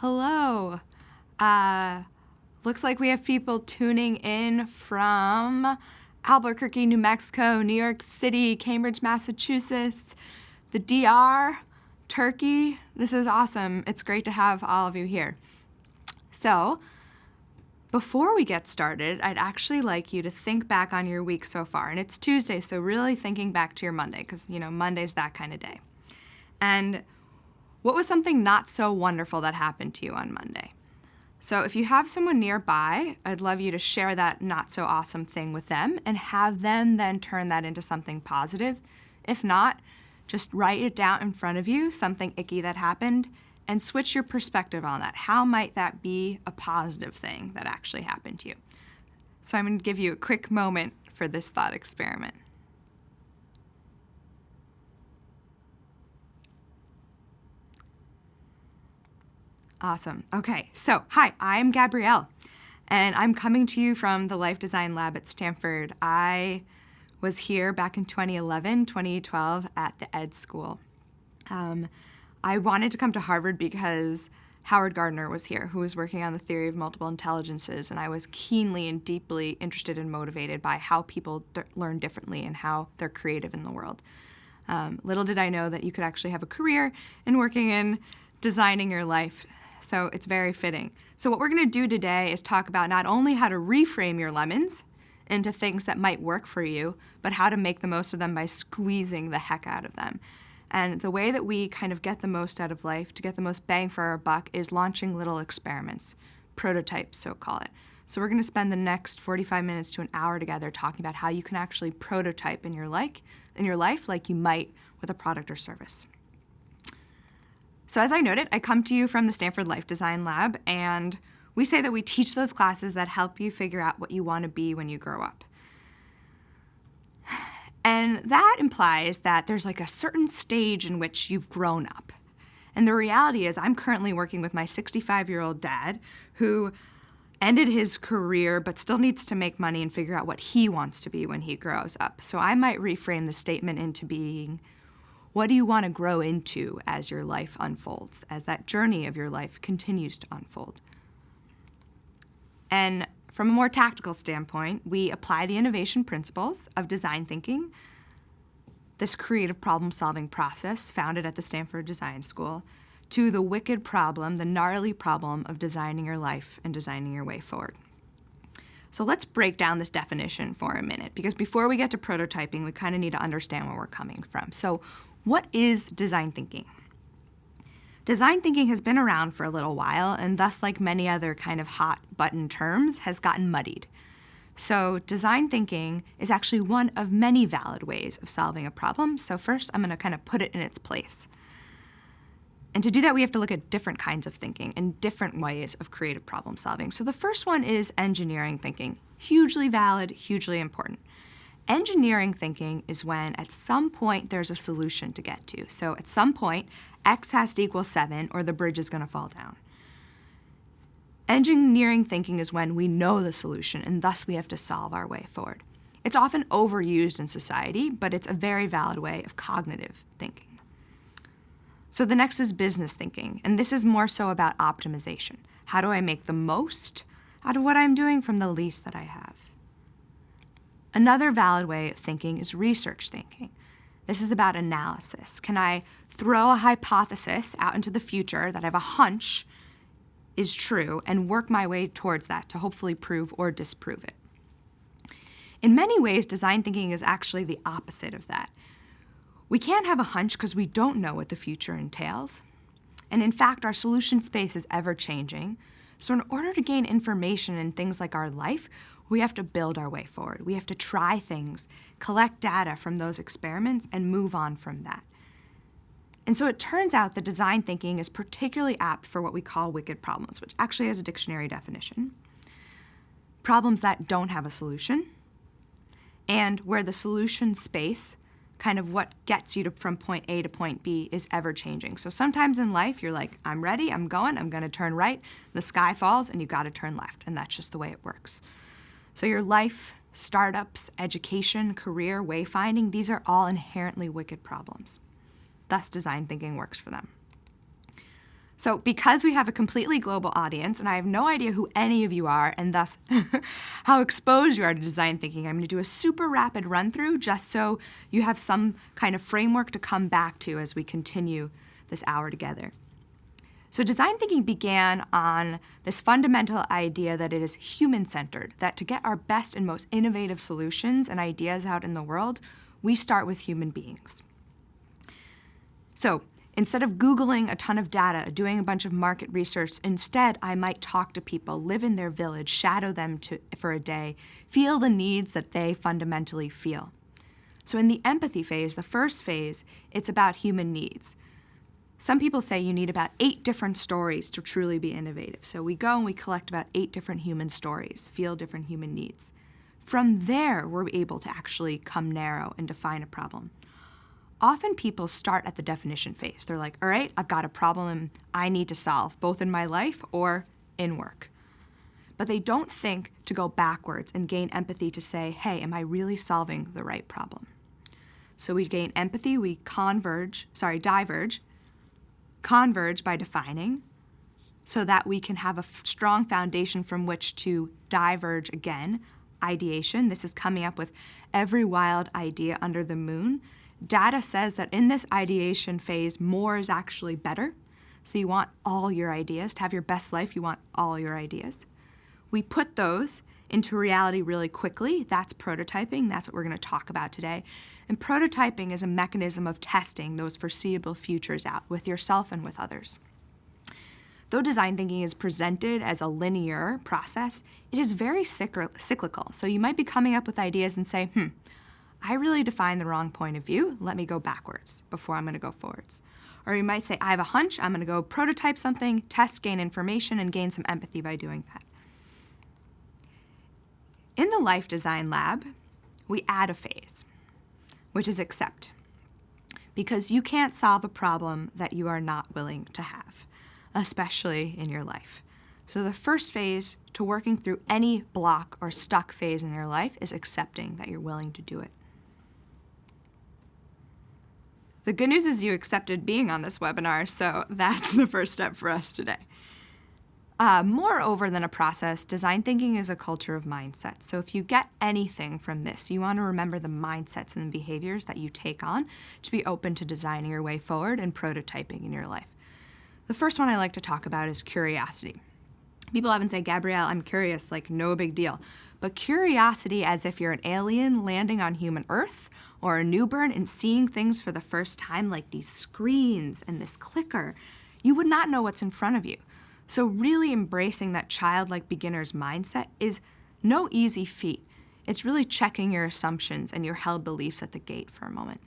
Hello. Looks like we have people tuning in from Albuquerque, New Mexico, New York City, Cambridge, Massachusetts, the DR, Turkey. This is awesome. It's great to have all of you here. So, before we get started, I'd actually like you to think back on your week so far. And it's Tuesday, so really thinking back to your Monday, because, Monday's that kind of day. And what was something not so wonderful that happened to you on Monday? So if you have someone nearby, I'd love you to share that not so awesome thing with them and have them then turn that into something positive. If not, just write it down in front of you, something icky that happened, and switch your perspective on that. How might that be a positive thing that actually happened to you? So I'm going to give you a quick moment for this thought experiment. Awesome. Okay, so hi, I'm Gabrielle, and I'm coming to you from the Life Design Lab at Stanford. I was here back in 2011, 2012 at the Ed School. I wanted to come to Harvard because Howard Gardner was here, who was working on the theory of multiple intelligences, and I was keenly and deeply interested and motivated by how people learn differently and how they're creative in the world. Little did I know that you could actually have a career in working in designing your life. So it's very fitting. So what we're going to do today is talk about not only how to reframe your lemons into things that might work for you, but how to make the most of them by squeezing the heck out of them. And the way that we kind of get the most out of life, to get the most bang for our buck, is launching little experiments, prototypes, so call it. So we're going to spend the next 45 minutes to an hour together talking about how you can actually prototype in your life like you might with a product or service. So as I noted, I come to you from the Stanford Life Design Lab, and we say that we teach those classes that help you figure out what you want to be when you grow up. And that implies that there's like a certain stage in which you've grown up. And the reality is I'm currently working with my 65-year-old dad who ended his career but still needs to make money and figure out what he wants to be when he grows up. So I might reframe the statement into being, what do you want to grow into as your life unfolds, as that journey of your life continues to unfold? And from a more tactical standpoint, we apply the innovation principles of design thinking, this creative problem-solving process founded at the Stanford Design School, to the wicked problem, the gnarly problem of designing your life and designing your way forward. So let's break down this definition for a minute, because before we get to prototyping, we kind of need to understand where we're coming from. So what is design thinking? Design thinking has been around for a little while, and thus, like many other kind of hot button terms, has gotten muddied. So design thinking is actually one of many valid ways of solving a problem. So first, I'm going to kind of put it in its place. And to do that, we have to look at different kinds of thinking and different ways of creative problem solving. So the first one is engineering thinking. Hugely valid, hugely important. Engineering thinking is when at some point there's a solution to get to. So at some point, X has to equal 7 or the bridge is going to fall down. Engineering thinking is when we know the solution and thus we have to solve our way forward. It's often overused in society, but it's a very valid way of cognitive thinking. So the next is business thinking, and this is more so about optimization. How do I make the most out of what I'm doing from the least that I have? Another valid way of thinking is research thinking. This is about analysis. Can I throw a hypothesis out into the future that I have a hunch is true and work my way towards that to hopefully prove or disprove it? In many ways, design thinking is actually the opposite of that. We can't have a hunch because we don't know what the future entails. And in fact, our solution space is ever-changing. So in order to gain information in things like our life, we have to build our way forward. We have to try things, collect data from those experiments, and move on from that. And so it turns out that design thinking is particularly apt for what we call wicked problems, which actually has a dictionary definition. Problems that don't have a solution, and where the solution space, kind of what gets you from point A to point B, is ever-changing. So sometimes in life, you're like, I'm ready, I'm going to turn right, the sky falls, and you got to turn left, and that's just the way it works. So your life, startups, education, career, wayfinding, these are all inherently wicked problems. Thus, design thinking works for them. So because we have a completely global audience, and I have no idea who any of you are, and thus how exposed you are to design thinking, I'm going to do a super rapid run through just so you have some kind of framework to come back to as we continue this hour together. So design thinking began on this fundamental idea that it is human-centered, that to get our best and most innovative solutions and ideas out in the world, we start with human beings. So instead of Googling a ton of data, doing a bunch of market research, instead I might talk to people, live in their village, shadow them for a day, feel the needs that they fundamentally feel. So in the empathy phase, the first phase, it's about human needs. Some people say you need about 8 different stories to truly be innovative. So we go and we collect about 8 different human stories, feel different human needs. From there, we're able to actually come narrow and define a problem. Often people start at the definition phase. They're like, all right, I've got a problem I need to solve, both in my life or in work. But they don't think to go backwards and gain empathy to say, hey, am I really solving the right problem? So we gain empathy, we diverge by defining, so that we can have a strong foundation from which to diverge again. Ideation, this is coming up with every wild idea under the moon. Data says that in this ideation phase, more is actually better. So you want all your ideas. To have your best life, you want all your ideas. We put those into reality really quickly. That's prototyping. That's what we're going to talk about today. And prototyping is a mechanism of testing those foreseeable futures out with yourself and with others. Though design thinking is presented as a linear process, it is very cyclical. So you might be coming up with ideas and say, I really defined the wrong point of view. Let me go backwards before I'm going to go forwards. Or you might say, I have a hunch. I'm going to go prototype something, test, gain information, and gain some empathy by doing that. In the Life Design Lab, we add a phase, which is accept. Because you can't solve a problem that you are not willing to have, especially in your life. So the first phase to working through any block or stuck phase in your life is accepting that you're willing to do it. The good news is you accepted being on this webinar, so that's the first step for us today. Moreover than a process, design thinking is a culture of mindset. So if you get anything from this, you want to remember the mindsets and the behaviors that you take on to be open to designing your way forward and prototyping in your life. The first one I like to talk about is curiosity. People often say, Gabrielle, I'm curious, like no big deal. But curiosity as if you're an alien landing on human Earth or a newborn and seeing things for the first time, like these screens and this clicker, you would not know what's in front of you. So really embracing that childlike beginner's mindset is no easy feat. It's really checking your assumptions and your held beliefs at the gate for a moment.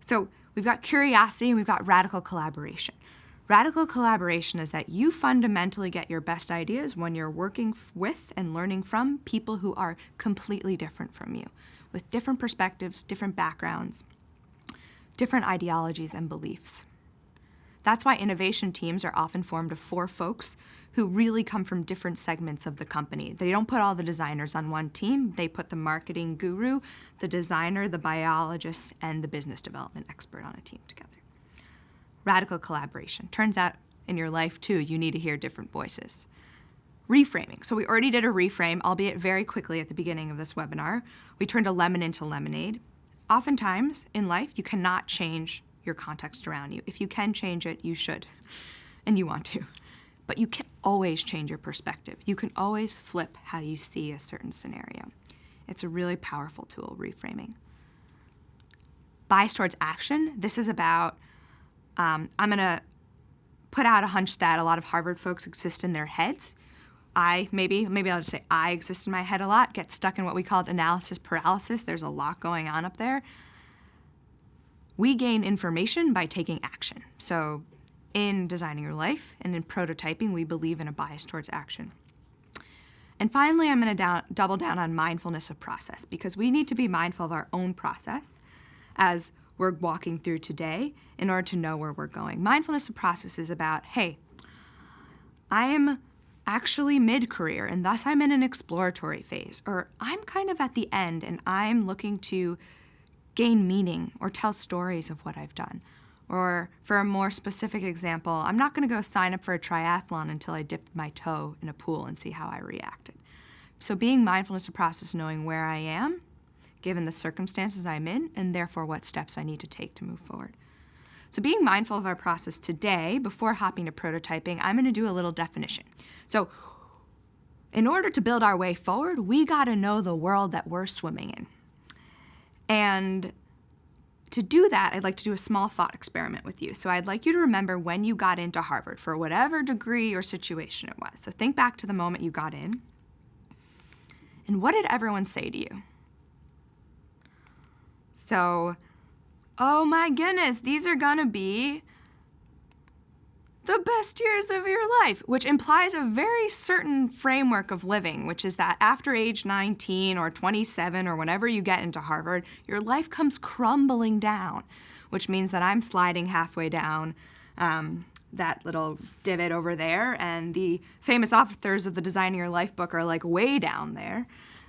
So we've got curiosity and we've got radical collaboration. Radical collaboration is that you fundamentally get your best ideas when you're working with and learning from people who are completely different from you, with different perspectives, different backgrounds, different ideologies and beliefs. That's why innovation teams are often formed of 4 folks who really come from different segments of the company. They don't put all the designers on one team. They put the marketing guru, the designer, the biologist, and the business development expert on a team together. Radical collaboration. Turns out in your life, too, you need to hear different voices. Reframing. So we already did a reframe, albeit very quickly at the beginning of this webinar. We turned a lemon into lemonade. Oftentimes in life, you cannot change your context around you. If you can change it, you should, and you want to. But you can always change your perspective. You can always flip how you see a certain scenario. It's a really powerful tool, reframing. Bias towards action. This is about, I'm going to put out a hunch that a lot of Harvard folks exist in their heads. Maybe I'll just say I exist in my head a lot, get stuck in what we call analysis paralysis. There's a lot going on up there. We gain information by taking action. So in designing your life and in prototyping, we believe in a bias towards action. And finally, I'm going to double down on mindfulness of process, because we need to be mindful of our own process as we're walking through today in order to know where we're going. Mindfulness of process is about, hey, I am actually mid-career and thus I'm in an exploratory phase, or I'm kind of at the end and I'm looking to gain meaning or tell stories of what I've done. Or for a more specific example, I'm not going to go sign up for a triathlon until I dipped my toe in a pool and see how I reacted. So being mindful is a process of knowing where I am, given the circumstances I'm in, and therefore what steps I need to take to move forward. So being mindful of our process today, before hopping to prototyping, I'm going to do a little definition. So in order to build our way forward, we got to know the world that we're swimming in. And to do that, I'd like to do a small thought experiment with you. So I'd like you to remember when you got into Harvard for whatever degree or situation it was. So think back to the moment you got in. And what did everyone say to you? So, oh my goodness, these are gonna be the best years of your life, which implies a very certain framework of living, which is that after age 19 or 27 or whenever you get into Harvard, your life comes crumbling down, which means that I'm sliding halfway down that little divot over there, and the famous authors of the Designing Your Life book are like way down there.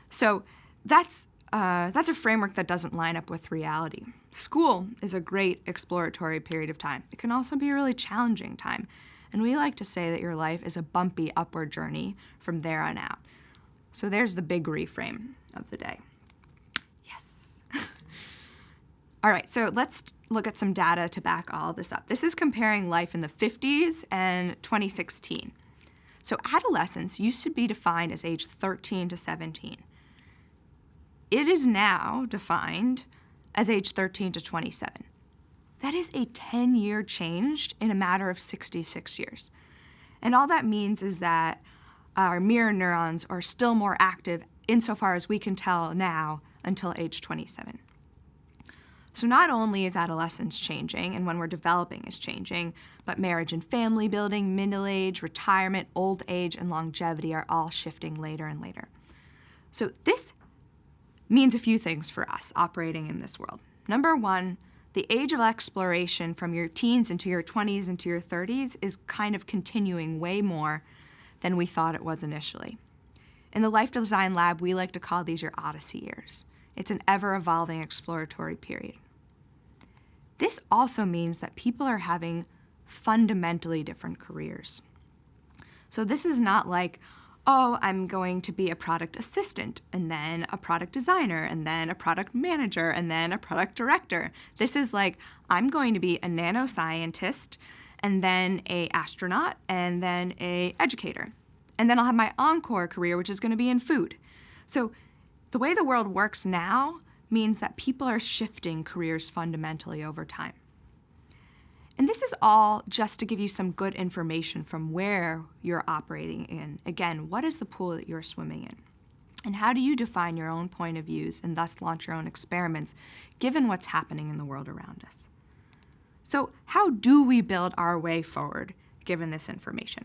So that's a framework that doesn't line up with reality. School is a great exploratory period of time. It can also be a really challenging time. And we like to say that your life is a bumpy upward journey from there on out. So there's the big reframe of the day. Yes. All right, so let's look at some data to back all this up. This is comparing life in the 50s and 2016. So adolescence used to be defined as age 13 to 17. It is now defined as age 13 to 27. That is a 10-year change in a matter of 66 years. And all that means is that our mirror neurons are still more active insofar as we can tell now until age 27. So not only is adolescence changing, and when we're developing is changing, but marriage and family building, middle age, retirement, old age, and longevity are all shifting later and later. So this means a few things for us operating in this world. Number one, the age of exploration from your teens into your 20s into your 30s is kind of continuing way more than we thought it was initially. In the Life Design Lab, we like to call these your Odyssey years. It's an ever-evolving exploratory period. This also means that people are having fundamentally different careers. So this is not like, oh, I'm going to be a product assistant, and then a product designer, and then a product manager, and then a product director. This is like, I'm going to be a nanoscientist, and then an astronaut, and then an educator. And then I'll have my encore career, which is going to be in food. So the way the world works now means that people are shifting careers fundamentally over time. And this is all just to give you some good information from where you're operating in. Again, what is the pool that you're swimming in? And how do you define your own point of views and thus launch your own experiments, given what's happening in the world around us? So how do we build our way forward, given this information?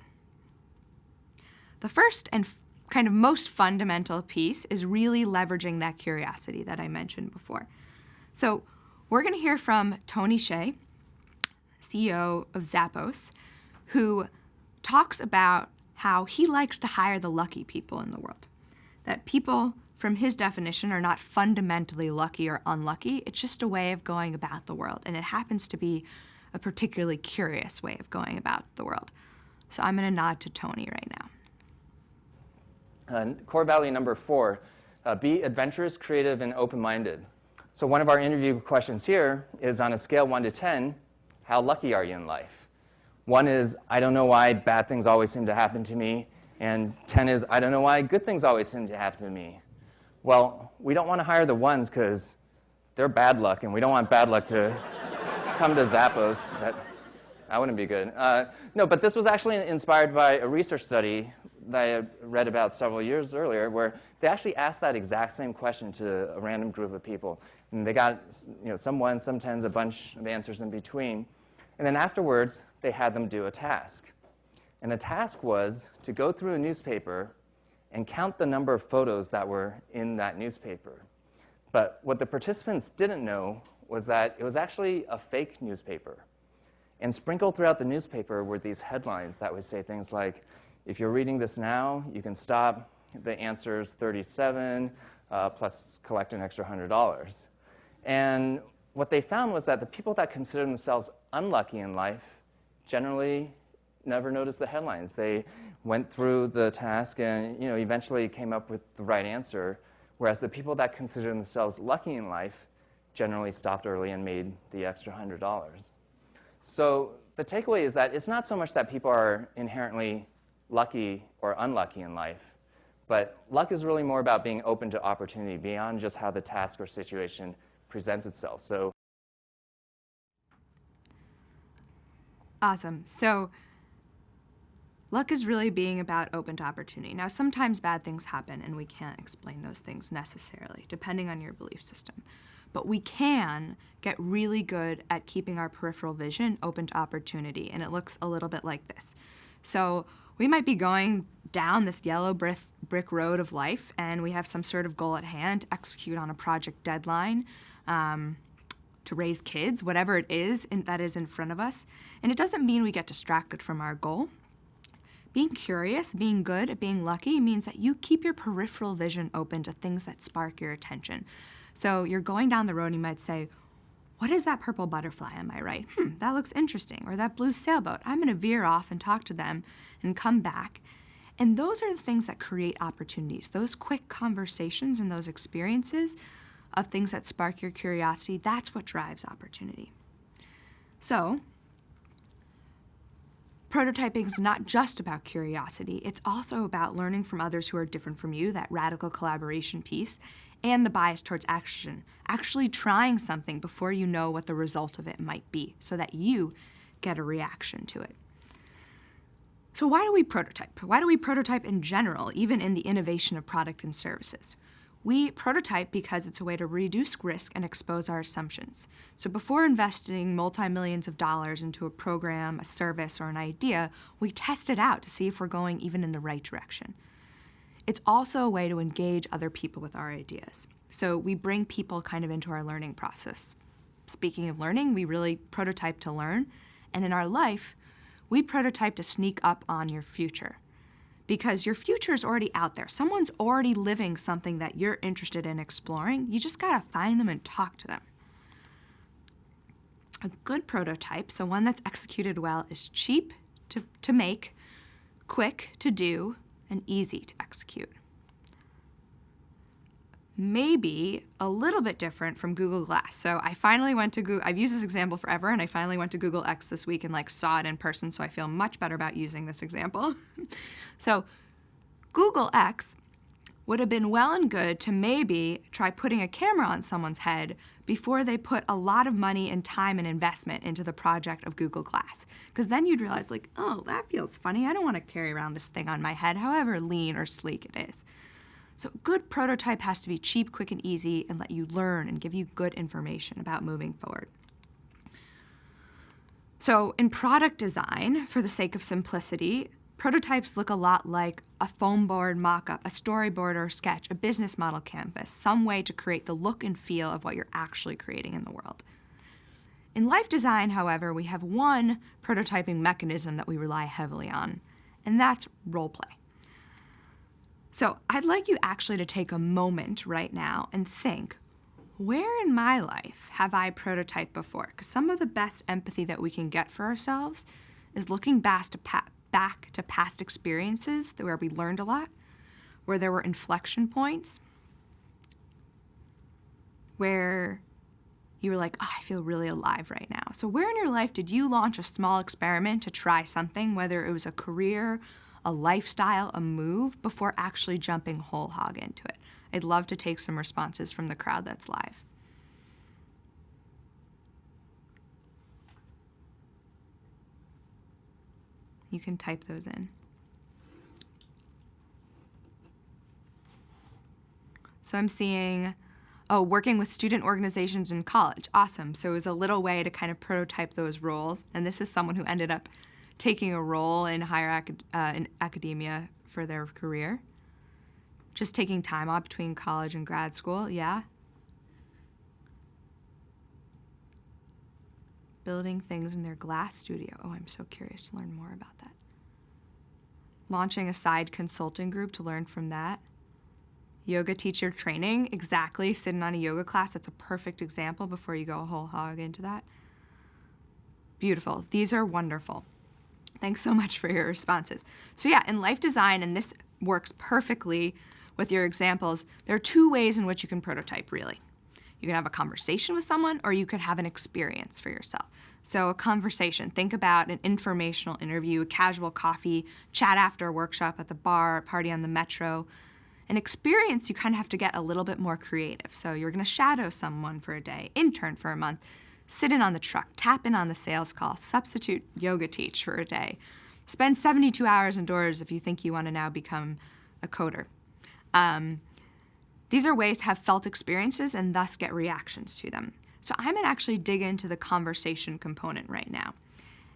The first and kind of most fundamental piece is really leveraging that curiosity that I mentioned before. So we're going to hear from Tony Hsieh, CEO of Zappos, who talks about how he likes to hire the lucky people in the world. That people, from his definition, are not fundamentally lucky or unlucky. It's just a way of going about the world, and it happens to be a particularly curious way of going about the world. So I'm going to nod to Tony right now. Core value number 4, be adventurous, creative, and open-minded. So one of our interview questions here is on a scale 1 to 10, how lucky are you in life? 1 is, I don't know why bad things always seem to happen to me. And 10 is, I don't know why good things always seem to happen to me. Well, we don't want to hire the ones because they're bad luck, and we don't want bad luck to come to Zappos. That wouldn't be good. No, but this was actually inspired by a research study that I read about several years earlier, where they actually asked that exact same question to a random group of people. And they got some 1s, some 10s, a bunch of answers in between. And then afterwards, they had them do a task. And the task was to go through a newspaper and count the number of photos that were in that newspaper. But what the participants didn't know was that it was actually a fake newspaper. And sprinkled throughout the newspaper were these headlines that would say things like, if you're reading this now, you can stop. The answer's 37, plus collect an extra $100. And what they found was that the people that consider themselves unlucky in life generally never noticed the headlines. They went through the task and eventually came up with the right answer, whereas the people that consider themselves lucky in life generally stopped early and made the extra $100. So the takeaway is that it's not so much that people are inherently lucky or unlucky in life, but luck is really more about being open to opportunity beyond just how the task or situation presents itself. So awesome. So luck is really being about open to opportunity. Now, sometimes bad things happen, and we can't explain those things necessarily, depending on your belief system. But we can get really good at keeping our peripheral vision open to opportunity, and it looks a little bit like this. So we might be going down this yellow brick road of life, and we have some sort of goal at hand to execute on a project deadline, to raise kids, whatever it is that is in front of us. And it doesn't mean we get distracted from our goal. Being curious, being good at being lucky means that you keep your peripheral vision open to things that spark your attention. So you're going down the road and you might say, what is that purple butterfly on my right? That looks interesting. Or that blue sailboat. I'm going to veer off and talk to them and come back. And those are the things that create opportunities. Those quick conversations and those experiences of things that spark your curiosity, that's what drives opportunity. So prototyping is not just about curiosity, it's also about learning from others who are different from you, that radical collaboration piece, and the bias towards action, actually trying something before you know what the result of it might be, so that you get a reaction to it. So why do we prototype? Why do we prototype in general, even in the innovation of product and services? We prototype because it's a way to reduce risk and expose our assumptions. So before investing multi-millions of dollars into a program, a service, or an idea, we test it out to see if we're going even in the right direction. It's also a way to engage other people with our ideas. So we bring people kind of into our learning process. Speaking of learning, we really prototype to learn. And in our life, we prototype to sneak up on your future. Because your future is already out there. Someone's already living something that you're interested in exploring. You just gotta find them and talk to them. A good prototype, so one that's executed well, is cheap to make, quick to do, and easy to execute. Maybe a little bit different from Google Glass. So I finally went to Google, I've used this example forever, and I finally went to Google X this week and saw it in person, so I feel much better about using this example. So Google X would have been well and good to maybe try putting a camera on someone's head before they put a lot of money and time and investment into the project of Google Glass. Because then you'd realize, oh, that feels funny. I don't want to carry around this thing on my head, however lean or sleek it is. So a good prototype has to be cheap, quick, and easy, and let you learn and give you good information about moving forward. So in product design, for the sake of simplicity, prototypes look a lot like a foam board mock-up, a storyboard or a sketch, a business model canvas, some way to create the look and feel of what you're actually creating in the world. In life design, however, we have one prototyping mechanism that we rely heavily on, and that's role play. So I'd like you actually to take a moment right now and think, where in my life have I prototyped before? Because some of the best empathy that we can get for ourselves is looking back to past experiences where we learned a lot, where there were inflection points, where you were like, oh, I feel really alive right now. So where in your life did you launch a small experiment to try something, whether it was a career, a lifestyle, a move, before actually jumping whole hog into it? I'd love to take some responses from the crowd that's live. You can type those in. So I'm seeing, working with student organizations in college. Awesome. So it was a little way to kind of prototype those roles. And this is someone who ended up taking a role in in academia for their career. Just taking time off between college and grad school, yeah. Building things in their glass studio. Oh, I'm so curious to learn more about that. Launching a side consulting group to learn from that. yoga teacher training, exactly, sitting on a yoga class. That's a perfect example before you go whole hog into that. Beautiful. These are wonderful. Thanks so much for your responses. So yeah, in life design, and this works perfectly with your examples, there are two ways in which you can prototype, really. You can have a conversation with someone, or you could have an experience for yourself. So a conversation, think about an informational interview, a casual coffee, chat after a workshop at the bar, a party on the metro. An experience, you kind of have to get a little bit more creative. So you're gonna shadow someone for a day, intern for a month, sit in on the truck, tap in on the sales call, substitute yoga teach for a day. Spend 72 hours indoors if you think you wanna now become a coder. These are ways to have felt experiences and thus get reactions to them. So I'm gonna actually dig into the conversation component right now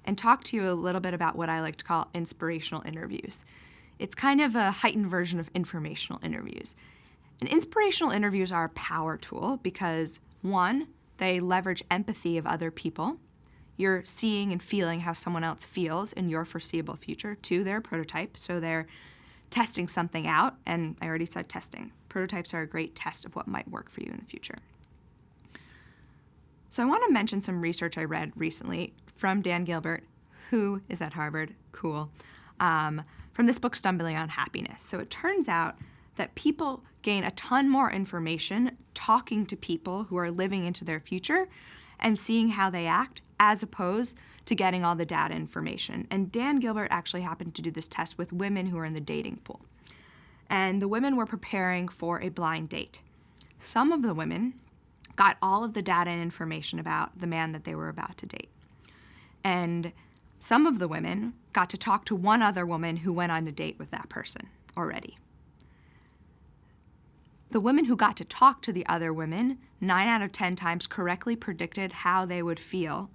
and talk to you a little bit about what I like to call inspirational interviews. It's kind of a heightened version of informational interviews. And inspirational interviews are a power tool because, one, they leverage empathy of other people. You're seeing and feeling how someone else feels in your foreseeable future. Two, they're a prototype, so they're testing something out, and I already said testing. Prototypes are a great test of what might work for you in the future. So I want to mention some research I read recently from Dan Gilbert, who is at Harvard, cool, from this book, Stumbling on Happiness. So it turns out that people gain a ton more information talking to people who are living into their future and seeing how they act, as opposed to getting all the data information. And Dan Gilbert actually happened to do this test with women who are in the dating pool. And the women were preparing for a blind date. Some of the women got all of the data and information about the man that they were about to date. And some of the women got to talk to one other woman who went on a date with that person already. The women who got to talk to the other women, 9 out of 10 times correctly predicted how they would feel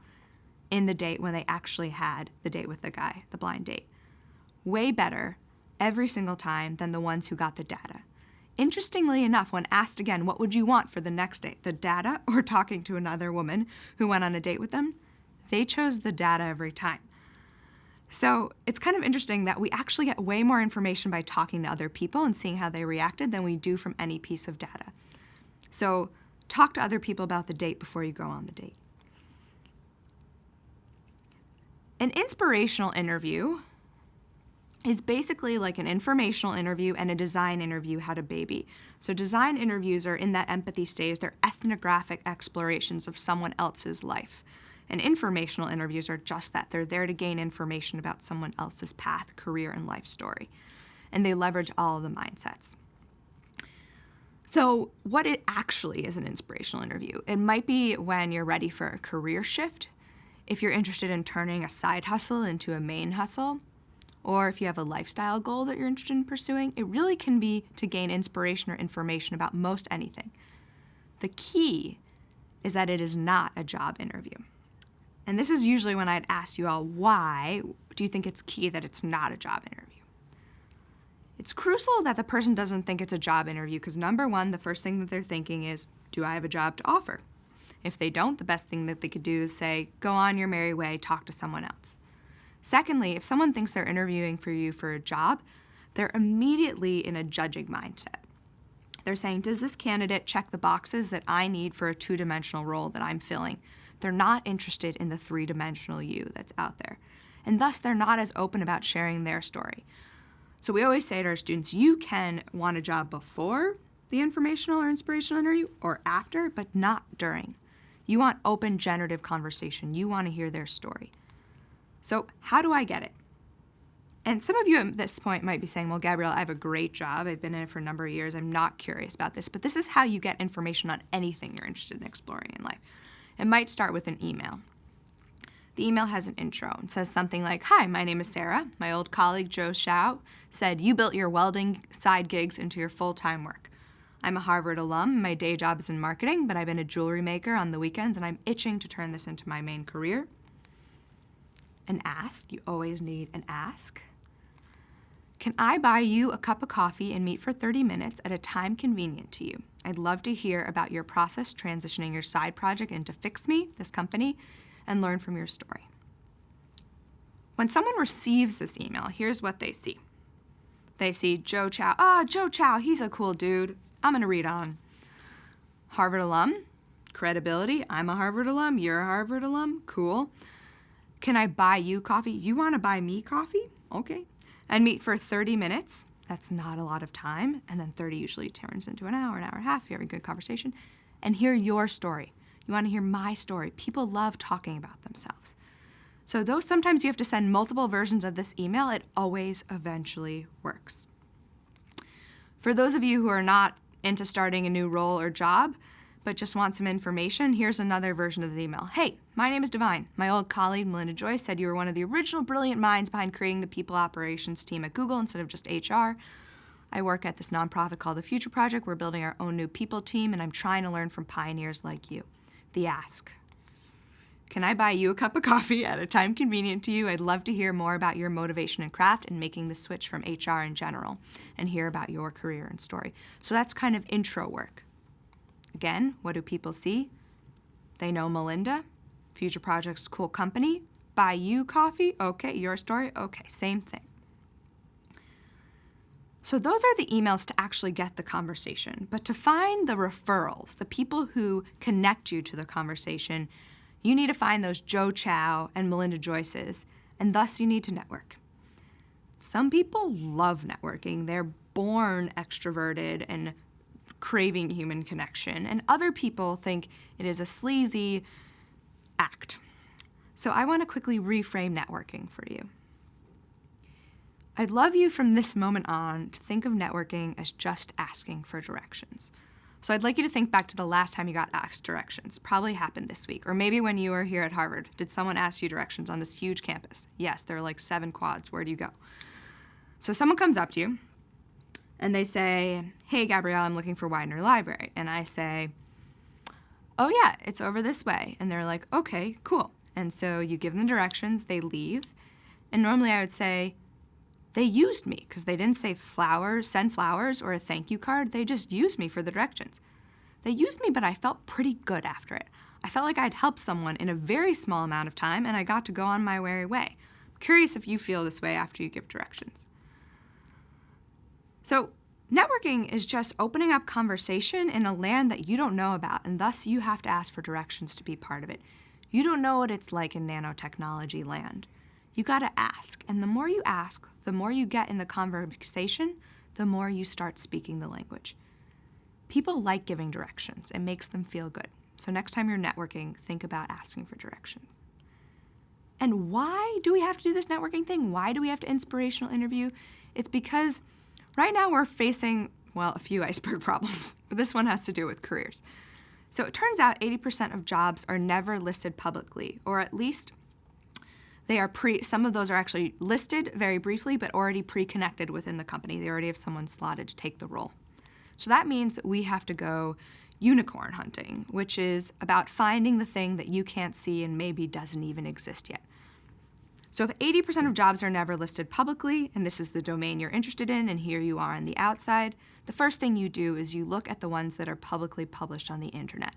in the date when they actually had the date with the guy, the blind date. Way better every single time than the ones who got the data. Interestingly enough, when asked again, what would you want for the next date, the data or talking to another woman who went on a date with them, they chose the data every time. So it's kind of interesting that we actually get way more information by talking to other people and seeing how they reacted than we do from any piece of data. So talk to other people about the date before you go on the date. An inspirational interview is basically like an informational interview and a design interview had a baby. So design interviews are in that empathy stage. They're ethnographic explorations of someone else's life. And informational interviews are just that. They're there to gain information about someone else's path, career, and life story. And they leverage all of the mindsets. So what it actually is an inspirational interview. It might be when you're ready for a career shift, if you're interested in turning a side hustle into a main hustle, or if you have a lifestyle goal that you're interested in pursuing. It really can be to gain inspiration or information about most anything. The key is that it is not a job interview. And this is usually when I'd ask you all, why do you think it's key that it's not a job interview? It's crucial that the person doesn't think it's a job interview because number one, the first thing that they're thinking is, do I have a job to offer? If they don't, the best thing that they could do is say, go on your merry way, talk to someone else. Secondly, if someone thinks they're interviewing for you for a job, they're immediately in a judging mindset. They're saying, does this candidate check the boxes that I need for a two-dimensional role that I'm filling? They're not interested in the three-dimensional you that's out there. And thus, they're not as open about sharing their story. So we always say to our students, you can want a job before the informational or inspirational interview or after, but not during. You want open, generative conversation. You want to hear their story. So how do I get it? And some of you at this point might be saying, well, Gabrielle, I have a great job. I've been in it for a number of years. I'm not curious about this. But this is how you get information on anything you're interested in exploring in life. It might start with an email. The email has an intro. It says something like, hi, my name is Sarah. My old colleague, Joe Shao, said you built your welding side gigs into your full-time work. I'm a Harvard alum. My day job is in marketing, but I've been a jewelry maker on the weekends, and I'm itching to turn this into my main career. An ask. You always need an ask. Can I buy you a cup of coffee and meet for 30 minutes at a time convenient to you? I'd love to hear about your process transitioning your side project into Fix Me, this company, and learn from your story. When someone receives this email, here's what they see. They see Joe Chow. Ah, Joe Chow, he's a cool dude. I'm going to read on. Harvard alum, credibility. I'm a Harvard alum. You're a Harvard alum. Cool. Can I buy you coffee? You want to buy me coffee? Okay. And meet for 30 minutes. That's not a lot of time. And then 30 usually turns into an hour and a half. You're having a good conversation. And hear your story. You want to hear my story. People love talking about themselves. So though sometimes you have to send multiple versions of this email, it always eventually works. For those of you who are not into starting a new role or job, but just want some information, here's another version of the email. Hey, my name is Divine. My old colleague, Melinda Joyce, said you were one of the original brilliant minds behind creating the people operations team at Google instead of just HR. I work at this nonprofit called the Future Project. We're building our own new people team, and I'm trying to learn from pioneers like you. The ask. Can I buy you a cup of coffee at a time convenient to you? I'd love to hear more about your motivation and craft and making the switch from HR in general and hear about your career and story. So that's kind of intro work. Again, what do people see? They know Melinda, Future Project's cool company. Buy you coffee? Okay, your story? Okay, same thing. So those are the emails to actually get the conversation. But to find the referrals, the people who connect you to the conversation, you need to find those Joe Chow and Melinda Joyces, and thus you need to network. Some people love networking. They're born extroverted and craving human connection, and other people think it is a sleazy act. So I want to quickly reframe networking for you. I'd love you from this moment on to think of networking as just asking for directions. So I'd like you to think back to the last time you got asked directions. It probably happened this week. Or maybe when you were here at Harvard. Did someone ask you directions on this huge campus? Yes, there are like 7 quads. Where do you go? So someone comes up to you and they say, hey, Gabrielle, I'm looking for Widener Library. And I say, oh yeah, it's over this way. And they're like, okay, cool. And so you give them directions, they leave. And normally I would say, they used me, because they didn't say flowers, send flowers or a thank you card. They just used me for the directions. They used me, but I felt pretty good after it. I felt like I'd helped someone in a very small amount of time, and I got to go on my merry way. I'm curious if you feel this way after you give directions. So networking is just opening up conversation in a land that you don't know about, and thus you have to ask for directions to be part of it. You don't know what it's like in nanotechnology land. You gotta ask, and the more you ask, the more you get in the conversation, the more you start speaking the language. People like giving directions. It makes them feel good. So next time you're networking, think about asking for directions. And why do we have to do this networking thing? Why do we have to inspirational interview? It's because right now we're facing, well, a few iceberg problems, but this one has to do with careers. So it turns out 80% of jobs are never listed publicly, or at least they are some of those are actually listed very briefly, but already pre-connected within the company. They already have someone slotted to take the role. So that means that we have to go unicorn hunting, which is about finding the thing that you can't see and maybe doesn't even exist yet. So if 80% of jobs are never listed publicly, and this is the domain you're interested in, and here you are on the outside, the first thing you do is you look at the ones that are publicly published on the internet.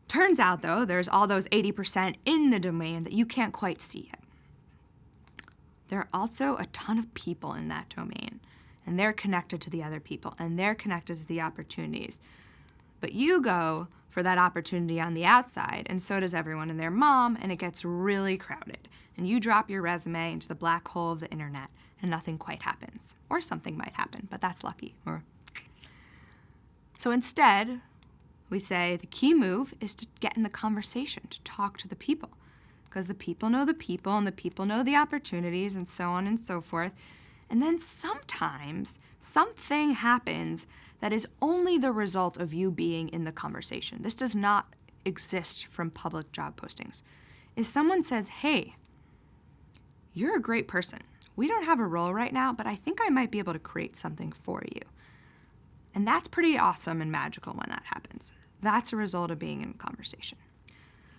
Turns out, though, there's all those 80% in the domain that you can't quite see yet. There are also a ton of people in that domain, and they're connected to the other people, and they're connected to the opportunities. But you go for that opportunity on the outside, and so does everyone and their mom, and it gets really crowded. And you drop your resume into the black hole of the internet, and nothing quite happens. Or something might happen, but that's lucky. So instead, we say the key move is to get in the conversation, to talk to the people, because the people know the people, and the people know the opportunities, and so on and so forth. And then sometimes something happens that is only the result of you being in the conversation. This does not exist from public job postings. If someone says, hey, you're a great person. We don't have a role right now, but I think I might be able to create something for you. And that's pretty awesome and magical when that happens. That's a result of being in conversation.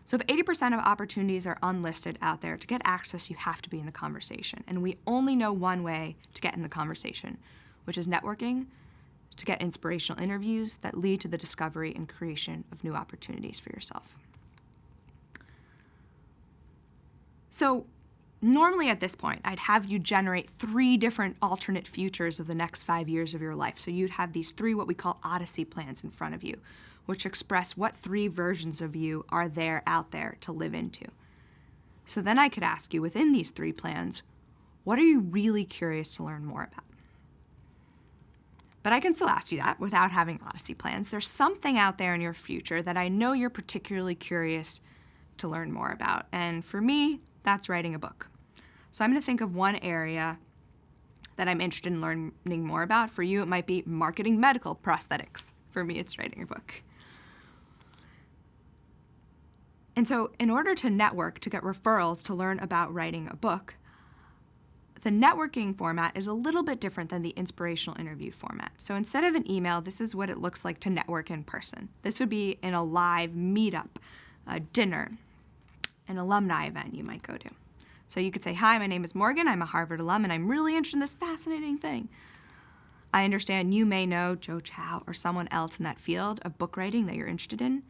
So if 80% of opportunities are unlisted out there, to get access, you have to be in the conversation. And we only know one way to get in the conversation, which is networking, to get inspirational interviews that lead to the discovery and creation of new opportunities for yourself. So normally at this point, I'd have you generate 3 different alternate futures of the next 5 years of your life. So you'd have these 3 what we call Odyssey plans in front of you, which express what 3 versions of you are there out there to live into. So then I could ask you within these 3 plans, what are you really curious to learn more about? But I can still ask you that without having Odyssey plans. There's something out there in your future that I know you're particularly curious to learn more about. And for me, that's writing a book. So I'm going to think of one area that I'm interested in learning more about. For you, it might be marketing medical prosthetics. For me, it's writing a book. And so in order to network, to get referrals, to learn about writing a book, the networking format is a little bit different than the inspirational interview format. So instead of an email, this is what it looks like to network in person. This would be in a live meetup, a dinner, an alumni event you might go to. So you could say, hi, my name is Morgan, I'm a Harvard alum, and I'm really interested in this fascinating thing. I understand you may know Joe Chow or someone else in that field of book writing that you're interested in.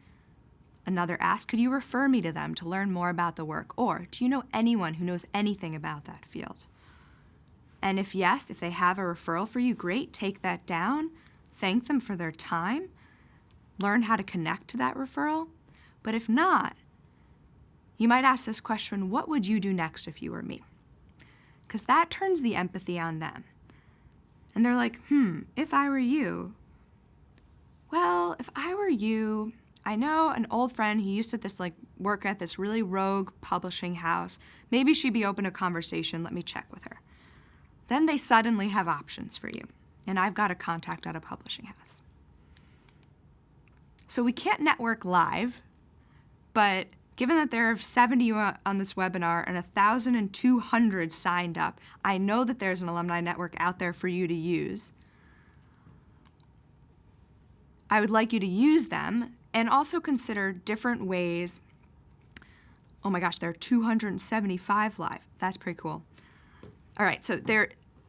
Another ask, could you refer me to them to learn more about the work? Or do you know anyone who knows anything about that field? And if yes, if they have a referral for you, great, take that down, thank them for their time, learn how to connect to that referral. But if not, you might ask this question, what would you do next if you were me? Because that turns the empathy on them. And they're like, if I were you, well, if I were you, I know an old friend, he used to work at this really rogue publishing house. Maybe she'd be open to conversation, let me check with her. Then they suddenly have options for you. And I've got a contact at a publishing house. So we can't network live, but given that there are 70 on this webinar and 1,200 signed up, I know that there's an alumni network out there for you to use. I would like you to use them and also consider different ways. Oh my gosh, there are 275 live. That's pretty cool. All right, so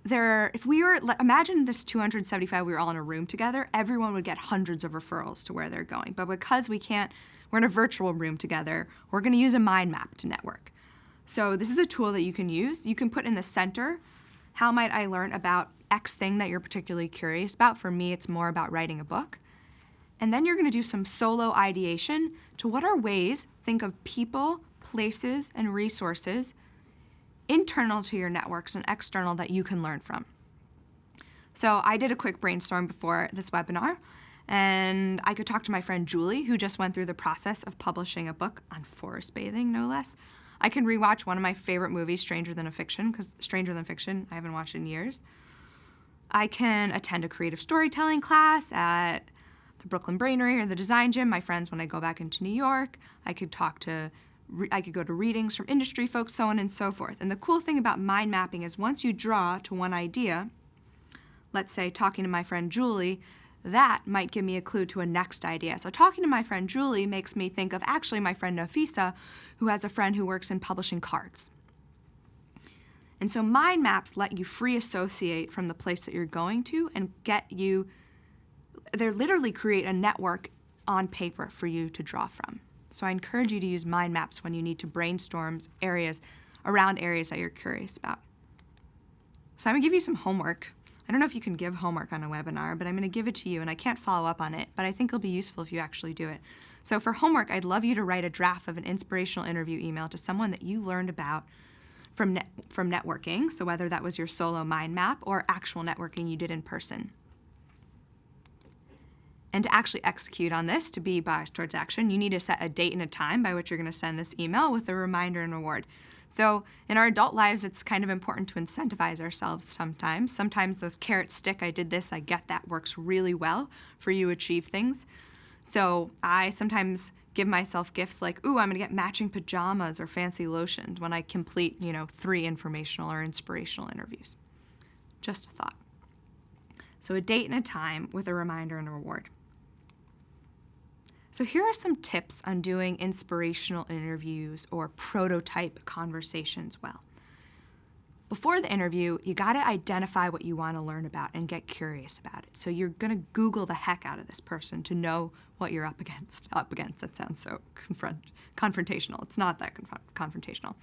if we were, imagine this 275, we were all in a room together, everyone would get hundreds of referrals to where they're going. But because we can't, we're in a virtual room together, we're gonna use a mind map to network. So this is a tool that you can use. You can put in the center, how might I learn about X thing that you're particularly curious about? For me, it's more about writing a book. And then you're gonna do some solo ideation to what are ways, think of people, places, and resources internal to your networks and external that you can learn from. So I did a quick brainstorm before this webinar, and I could talk to my friend Julie, who just went through the process of publishing a book on forest bathing, no less. I can rewatch one of my favorite movies, Stranger Than Fiction, I haven't watched in years. I can attend a creative storytelling class at the Brooklyn Brainery or the Design Gym, my friends when I go back into New York. I could go to readings from industry folks, so on and so forth. And the cool thing about mind mapping is once you draw to one idea, let's say talking to my friend Julie, that might give me a clue to a next idea. So talking to my friend Julie makes me think of actually my friend Nafisa, who has a friend who works in publishing cards. And so mind maps let you free associate from the place that you're going to and they literally create a network on paper for you to draw from. So I encourage you to use mind maps when you need to brainstorm around areas that you're curious about. So I'm gonna give you some homework. I don't know if you can give homework on a webinar, but I'm gonna give it to you, and I can't follow up on it, but I think it'll be useful if you actually do it. So for homework, I'd love you to write a draft of an inspirational interview email to someone that you learned about from networking, so whether that was your solo mind map or actual networking you did in person. And to actually execute on this, to be biased towards action, you need to set a date and a time by which you're going to send this email with a reminder and reward. So in our adult lives, it's kind of important to incentivize ourselves sometimes. Sometimes those carrots stick, I did this, I get that, works really well for you to achieve things. So I sometimes give myself gifts like, ooh, I'm going to get matching pajamas or fancy lotions when I complete, 3 informational or inspirational interviews. Just a thought. So a date and a time with a reminder and a reward. So here are some tips on doing inspirational interviews or prototype conversations well. Before the interview, you gotta identify what you wanna learn about and get curious about it. So you're gonna Google the heck out of this person to know what you're up against. That sounds so confrontational. It's not that confrontational.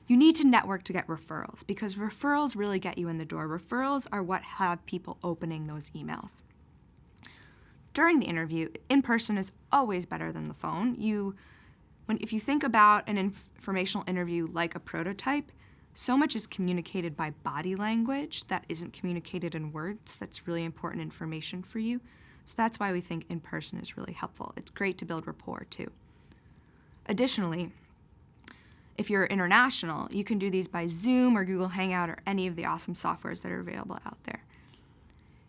You need to network to get referrals because referrals really get you in the door. Referrals are what have people opening those emails. During the interview, in person is always better than the phone. If you think about an informational interview like a prototype, so much is communicated by body language that isn't communicated in words. That's really important information for you. So that's why we think in person is really helpful. It's great to build rapport too. Additionally, if you're international, you can do these by Zoom or Google Hangout or any of the awesome softwares that are available out there.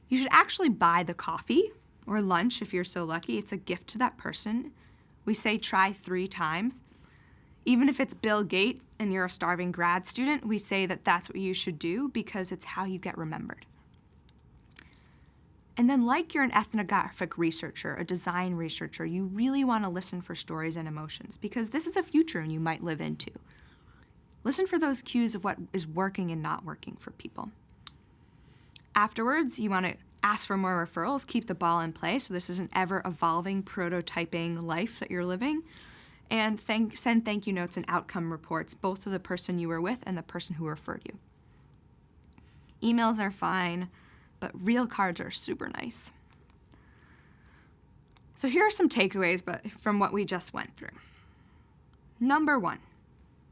You should actually buy the coffee or lunch if you're so lucky. It's a gift to that person. We say try 3 times. Even if it's Bill Gates and you're a starving grad student, we say that that's what you should do because it's how you get remembered. And then like you're an ethnographic researcher, a design researcher, you really want to listen for stories and emotions because this is a future you might live into. Listen for those cues of what is working and not working for people. Afterwards, you want to ask for more referrals, keep the ball in play so this is an ever-evolving prototyping life that you're living. And send thank you notes and outcome reports, both to the person you were with and the person who referred you. Emails are fine, but real cards are super nice. So here are some takeaways from what we just went through. Number 1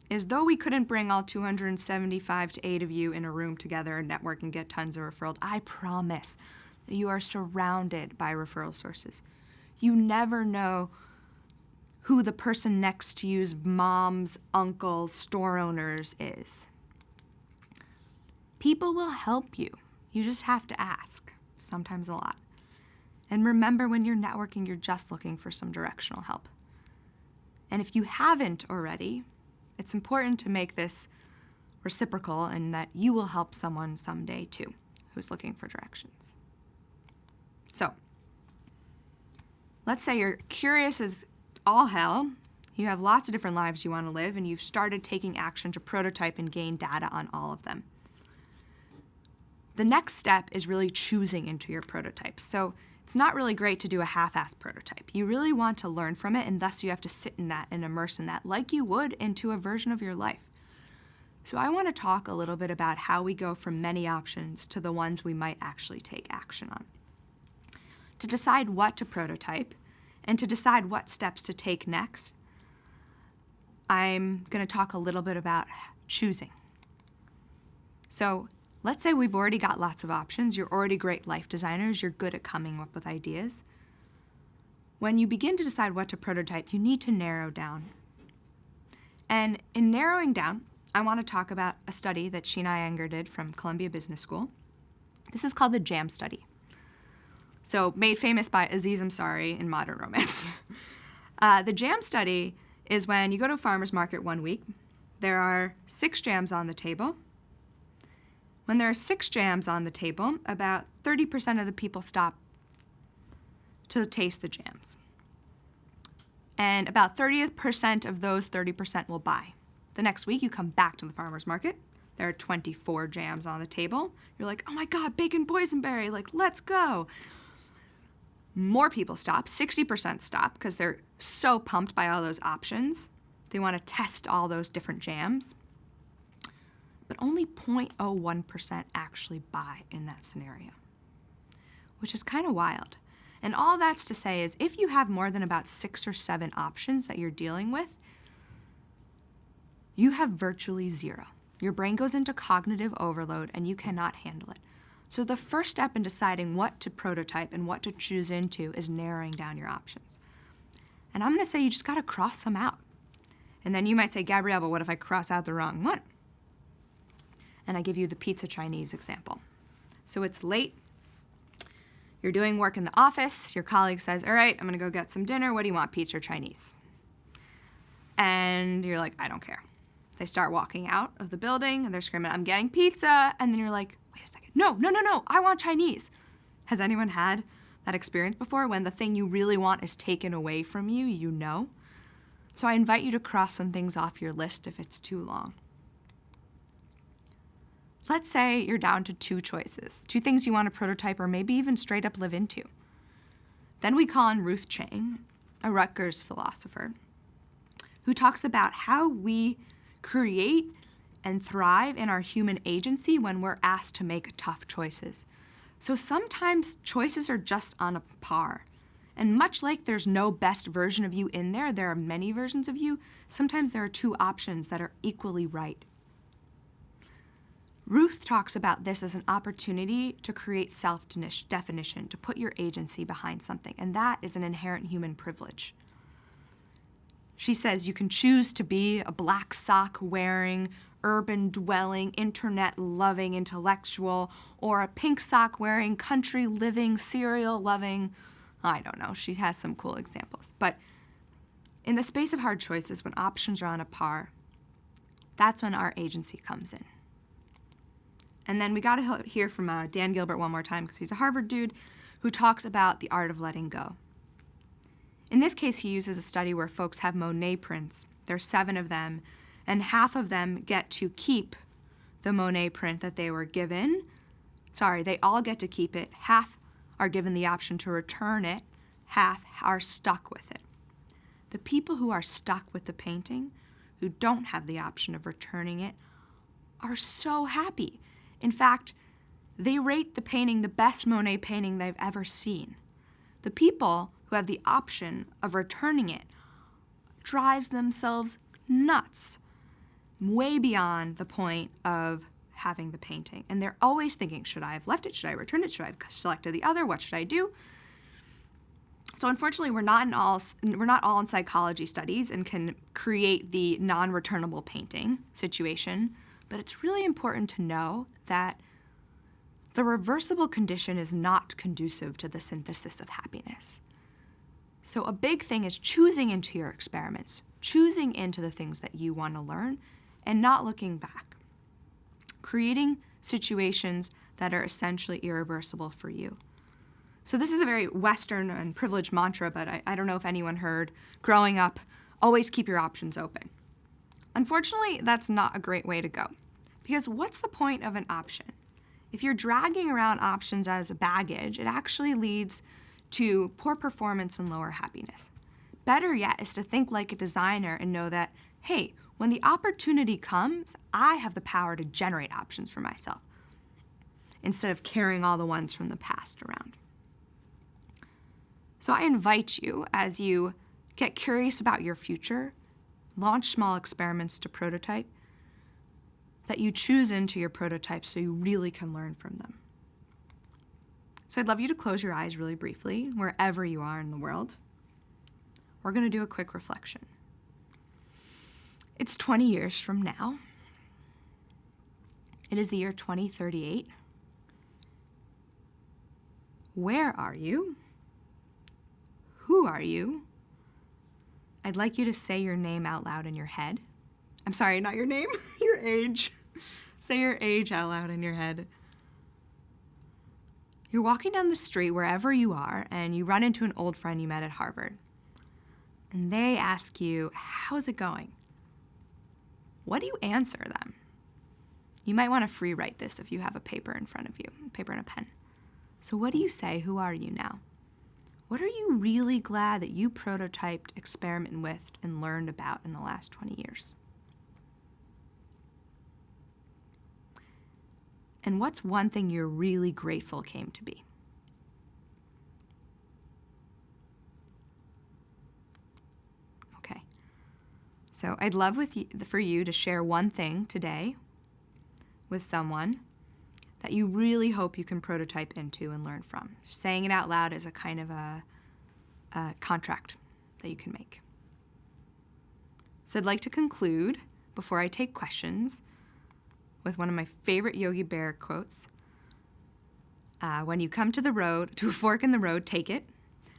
is though we couldn't bring all 275 to 8 of you in a room together and network and get tons of referrals, I promise that you are surrounded by referral sources. You never know who the person next to you's mom's, uncle's, store owners is. People will help you. You just have to ask, sometimes a lot. And remember when you're networking, you're just looking for some directional help. And if you haven't already, it's important to make this reciprocal and that you will help someone someday too who's looking for directions. So, let's say you're curious as all hell, you have lots of different lives you want to live, and you've started taking action to prototype and gain data on all of them. The next step is really choosing into your prototype. So it's not really great to do a half-assed prototype. You really want to learn from it, and thus you have to sit in that and immerse in that like you would into a version of your life. So I want to talk a little bit about how we go from many options to the ones we might actually take action on. To decide what to prototype, and to decide what steps to take next, I'm going to talk a little bit about choosing. So let's say we've already got lots of options. You're already great life designers. You're good at coming up with ideas. When you begin to decide what to prototype, you need to narrow down. And in narrowing down, I want to talk about a study that Sheena Iyengar did from Columbia Business School. This is called the JAM study. So made famous by Aziz Ansari in Modern Romance. The jam study is when you go to a farmer's market one week. There are 6 jams on the table. When there are 6 jams on the table, about 30% of the people stop to taste the jams. And about 30% of those 30% will buy. The next week, you come back to the farmer's market. There are 24 jams on the table. You're like, oh my God, bacon boysenberry, like, let's go. More people stop, 60% stop, because they're so pumped by all those options. They want to test all those different jams. But only 0.01% actually buy in that scenario, which is kind of wild. And all that's to say is if you have more than about 6 or 7 options that you're dealing with, you have virtually 0. Your brain goes into cognitive overload and you cannot handle it. So the first step in deciding what to prototype and what to choose into is narrowing down your options. And I'm going to say you just got to cross some out. And then you might say, Gabrielle, but what if I cross out the wrong one? And I give you the pizza Chinese example. So it's late. You're doing work in the office. Your colleague says, all right, I'm going to go get some dinner. What do you want, pizza or Chinese? And you're like, I don't care. They start walking out of the building and they're screaming, I'm getting pizza. And then you're like, wait a second. No, I want Chinese. Has anyone had that experience before when the thing you really want is taken away from you, you know? So I invite you to cross some things off your list if it's too long. Let's say you're down to 2 choices, 2 things you want to prototype or maybe even straight up live into. Then we call on Ruth Chang, a Rutgers philosopher, who talks about how we create and thrive in our human agency when we're asked to make tough choices. So sometimes choices are just on a par. And much like there's no best version of you in there, there are many versions of you, sometimes there are two options that are equally right. Ruth talks about this as an opportunity to create self-definition, to put your agency behind something, and that is an inherent human privilege. She says you can choose to be a black sock-wearing, urban-dwelling, internet-loving intellectual, or a pink sock-wearing, country-living, cereal-loving, I don't know, she has some cool examples. But in the space of hard choices, when options are on a par, that's when our agency comes in. And then we got to hear from Dan Gilbert one more time, because he's a Harvard dude who talks about the art of letting go. In this case, he uses a study where folks have Monet prints. There's 7 of them, and half of them get to keep the Monet print that they were given. Sorry, they all get to keep it. Half are given the option to return it. Half are stuck with it. The people who are stuck with the painting, who don't have the option of returning it, are so happy. In fact, they rate the painting the best Monet painting they've ever seen. The people who have the option of returning it drives themselves nuts, way beyond the point of having the painting. And they're always thinking, should I have left it? Should I return it? Should I have selected the other? What should I do? So unfortunately, we're not all in psychology studies and can create the non-returnable painting situation, but it's really important to know that the reversible condition is not conducive to the synthesis of happiness. So a big thing is choosing into your experiments, choosing into the things that you want to learn, and not looking back. Creating situations that are essentially irreversible for you. So this is a very Western and privileged mantra, but I don't know if anyone heard, growing up, always keep your options open. Unfortunately, that's not a great way to go. Because what's the point of an option? If you're dragging around options as a baggage, it actually leads to poor performance and lower happiness. Better yet is to think like a designer and know that, hey, when the opportunity comes, I have the power to generate options for myself instead of carrying all the ones from the past around. So I invite you, as you get curious about your future, launch small experiments to prototype, that you choose into your prototypes so you really can learn from them. So I'd love you to close your eyes really briefly, wherever you are in the world. We're going to do a quick reflection. It's 20 years from now. It is the year 2038. Where are you? Who are you? I'd like you to say your name out loud in your head. I'm sorry, not your name, your age. Say your age out loud in your head. You're walking down the street wherever you are, and you run into an old friend you met at Harvard. And they ask you, how's it going? What do you answer them? You might want to free write this if you have a paper in front of you, a paper and a pen. So what do you say? Who are you now? What are you really glad that you prototyped, experimented with, and learned about in the last 20 years? And what's one thing you're really grateful came to be? Okay. So I'd love for you to share one thing today with someone that you really hope you can prototype into and learn from. Saying it out loud is a kind of a contract that you can make. So I'd like to conclude, before I take questions, with one of my favorite Yogi Bear quotes. When you come to a fork in the road, take it.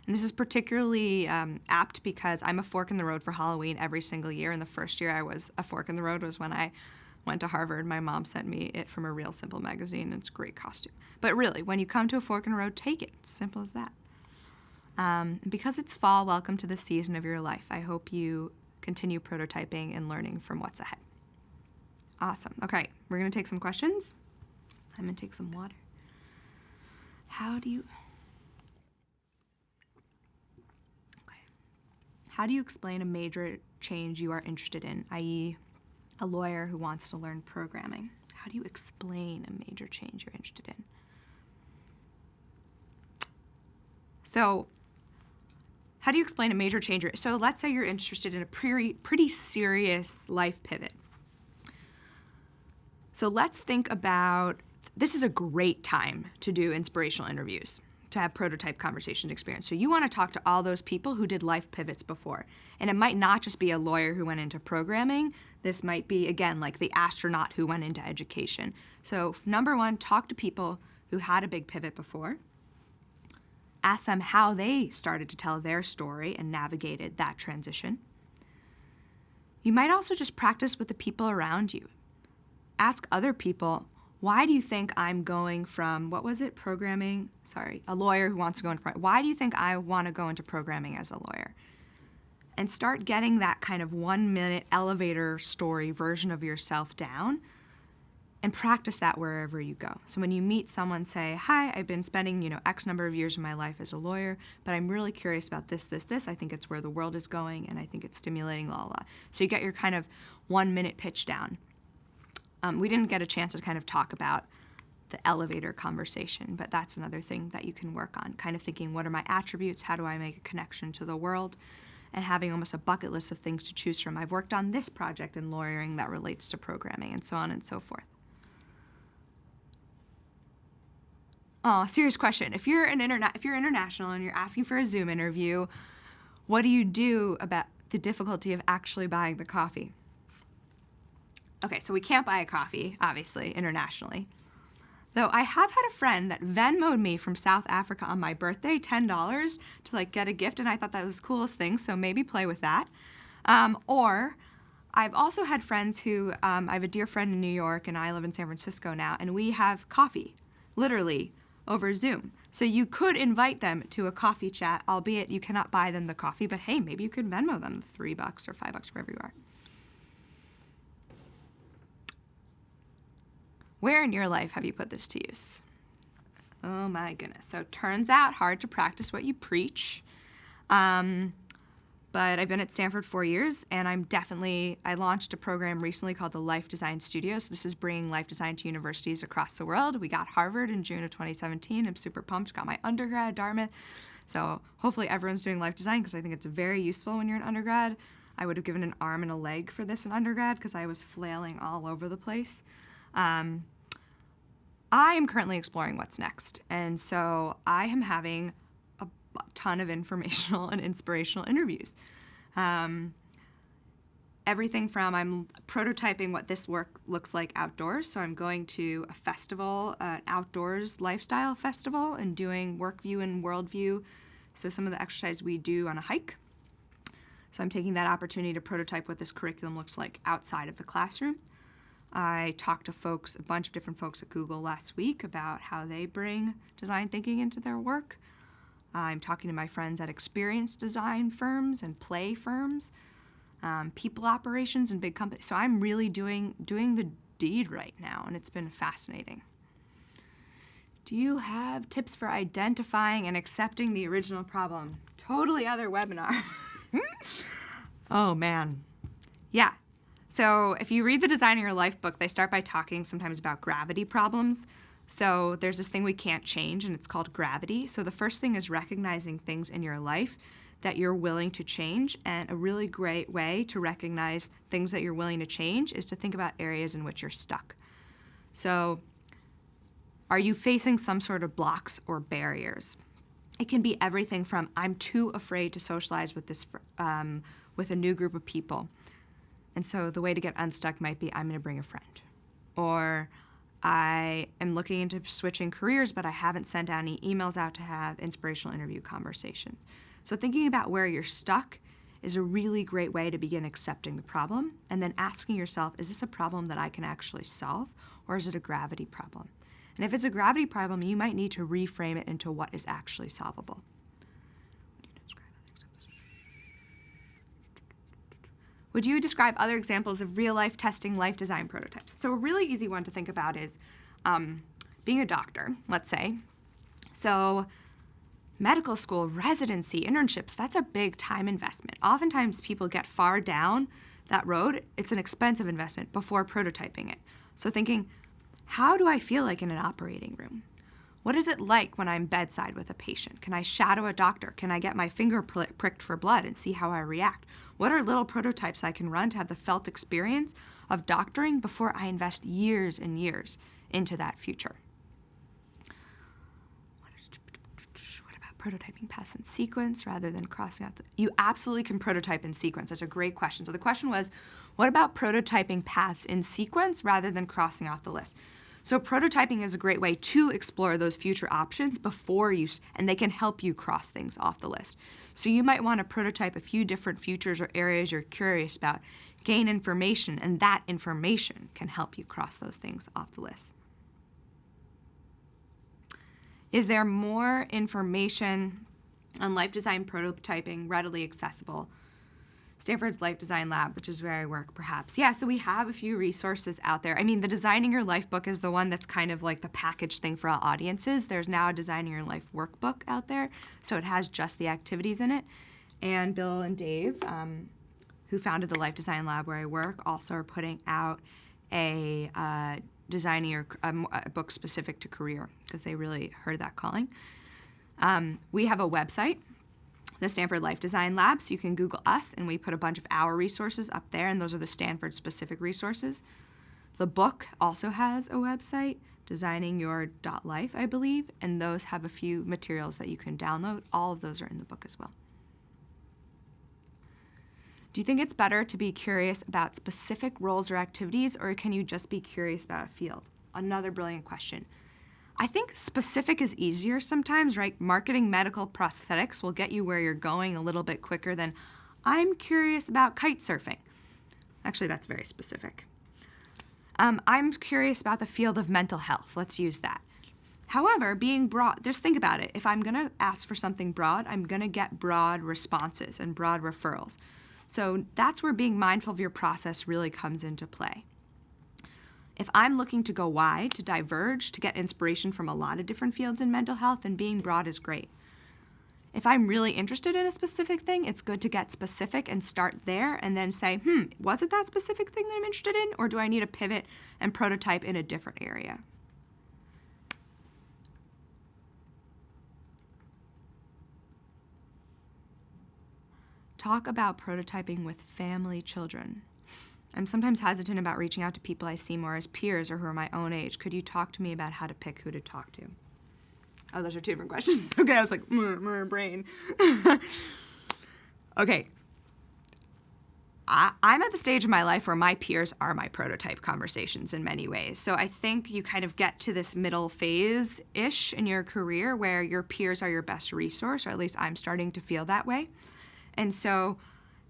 And this is particularly apt because I'm a fork in the road for Halloween every single year. And the first year I was a fork in the road was when I went to Harvard. My mom sent me it from a Real Simple magazine. It's a great costume. But really, when you come to a fork in the road, take it. It's simple as that. Because it's fall, welcome to the season of your life. I hope you continue prototyping and learning from what's ahead. Awesome. Okay, we're going to take some questions. I'm going to take some water. How do you explain a major change you are interested in, i.e., a lawyer who wants to learn programming. How do you explain a major change you're interested in? So how do you explain a major change? So let's say you're interested in a pretty serious life pivot. So let's think about, this is a great time to do inspirational interviews, to have prototype conversation experience. So you want to talk to all those people who did life pivots before. And it might not just be a lawyer who went into programming. This might be, again, like the astronaut who went into education. So number one, talk to people who had a big pivot before. Ask them how they started to tell their story and navigated that transition. You might also just practice with the people around you. Ask other people, why do you think I'm going from, a lawyer who wants to go into, why do you think I want to go into programming as a lawyer? And start getting that kind of 1 minute elevator story version of yourself down and practice that wherever you go. So when you meet someone, say, hi, I've been spending, X number of years of my life as a lawyer, but I'm really curious about this. I think it's where the world is going, and I think it's stimulating, la, la, la. So you get your kind of 1 minute pitch down. We didn't get a chance to kind of talk about the elevator conversation, but that's another thing that you can work on, kind of thinking, what are my attributes? How do I make a connection to the world? And having almost a bucket list of things to choose from. I've worked on this project in lawyering that relates to programming, and so on and so forth. Oh, serious question. If you're international and you're asking for a Zoom interview, what do you do about the difficulty of actually buying the coffee? Okay, so we can't buy a coffee, obviously, internationally. Though I have had a friend that Venmo'd me from South Africa on my birthday, $10 to get a gift, and I thought that was the coolest thing, so maybe play with that. Or I've also had friends who, I have a dear friend in New York, and I live in San Francisco now, and we have coffee, literally, over Zoom. So you could invite them to a coffee chat, albeit you cannot buy them the coffee, but hey, maybe you could Venmo them $3 or $5, wherever you are. Where in your life have you put this to use? Oh my goodness. So it turns out hard to practice what you preach. But I've been at Stanford 4 years, and I launched a program recently called the Life Design Studio. So this is bringing life design to universities across the world. We got Harvard in June of 2017. I'm super pumped. Got my undergrad at Dartmouth. So hopefully everyone's doing life design because I think it's very useful when you're an undergrad. I would have given an arm and a leg for this in undergrad because I was flailing all over the place. I am currently exploring what's next, and so I am having a ton of informational and inspirational interviews. Everything from I'm prototyping what this work looks like outdoors, so I'm going to a festival, an outdoors lifestyle festival, and doing work view and worldview, so some of the exercise we do on a hike. So I'm taking that opportunity to prototype what this curriculum looks like outside of the classroom. I talked to a bunch of different folks at Google last week about how they bring design thinking into their work. I'm talking to my friends at experience design firms and play firms, people operations and big companies. So I'm really doing the deed right now, and it's been fascinating. Do you have tips for identifying and accepting the original problem? Totally other webinar. Oh, man. Yeah. So if you read the Designing Your Life book, they start by talking sometimes about gravity problems. So there's this thing we can't change, and it's called gravity. So the first thing is recognizing things in your life that you're willing to change, and a really great way to recognize things that you're willing to change is to think about areas in which you're stuck. So are you facing some sort of blocks or barriers? It can be everything from I'm too afraid to socialize with with a new group of people. And so the way to get unstuck might be I'm going to bring a friend. Or I am looking into switching careers, but I haven't sent any emails out to have inspirational interview conversations. So thinking about where you're stuck is a really great way to begin accepting the problem, and then asking yourself, is this a problem that I can actually solve, or is it a gravity problem? And if it's a gravity problem, you might need to reframe it into what is actually solvable. Would you describe other examples of real-life testing life design prototypes? So a really easy one to think about is being a doctor, let's say. So medical school, residency, internships, that's a big time investment. Oftentimes people get far down that road, it's an expensive investment before prototyping it. So thinking, how do I feel like in an operating room? What is it like when I'm bedside with a patient? Can I shadow a doctor? Can I get my finger pricked for blood and see how I react? What are little prototypes I can run to have the felt experience of doctoring before I invest years and years into that future? What about prototyping paths in sequence rather than crossing out you absolutely can prototype in sequence. That's a great question. So the question was, what about prototyping paths in sequence rather than crossing off the list? So prototyping is a great way to explore those future options before and they can help you cross things off the list. So you might want to prototype a few different futures or areas you're curious about, gain information, and that information can help you cross those things off the list. Is there more information on life design prototyping readily accessible? Stanford's Life Design Lab, which is where I work, perhaps. Yeah, so we have a few resources out there. I mean, the Designing Your Life book is the one that's kind of like the package thing for all audiences. There's now a Designing Your Life workbook out there, so it has just the activities in it. And Bill and Dave, who founded the Life Design Lab where I work, also are putting out a a book specific to career because they really heard that calling. We have a website, the Stanford Life Design Lab, so you can Google us, and we put a bunch of our resources up there, and those are the Stanford-specific resources. The book also has a website, designingyour.life, I believe, and those have a few materials that you can download. All of those are in the book as well. Do you think it's better to be curious about specific roles or activities, or can you just be curious about a field? Another brilliant question. I think specific is easier sometimes, right? Marketing medical prosthetics will get you where you're going a little bit quicker than I'm curious about kite surfing. Actually, that's very specific. I'm curious about the field of mental health. Let's use that. However, being broad, just think about it. If I'm going to ask for something broad, I'm going to get broad responses and broad referrals. So that's where being mindful of your process really comes into play. If I'm looking to go wide, to diverge, to get inspiration from a lot of different fields in mental health, then being broad is great. If I'm really interested in a specific thing, it's good to get specific and start there and then say, was it that specific thing that I'm interested in, or do I need to pivot and prototype in a different area? Talk about prototyping with family children. I'm sometimes hesitant about reaching out to people I see more as peers or who are my own age. Could you talk to me about how to pick who to talk to? Oh, those are two different questions. Okay, I was like, brain. Okay. I'm at the stage of my life where my peers are my prototype conversations in many ways. So I think you kind of get to this middle phase-ish in your career where your peers are your best resource, or at least I'm starting to feel that way. And so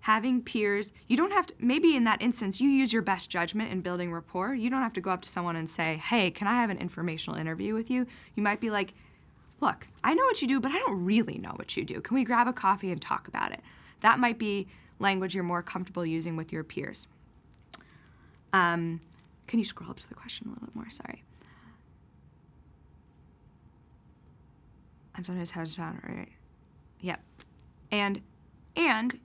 having peers, you don't have to, maybe in that instance, you use your best judgment in building rapport. You don't have to go up to someone and say, hey, can I have an informational interview with you? You might be like, look, I know what you do, but I don't really know what you do. Can we grab a coffee and talk about it? That might be language you're more comfortable using with your peers. Can you scroll up to the question a little bit more? Sorry. I'm sometimes how to sound right. Yep. And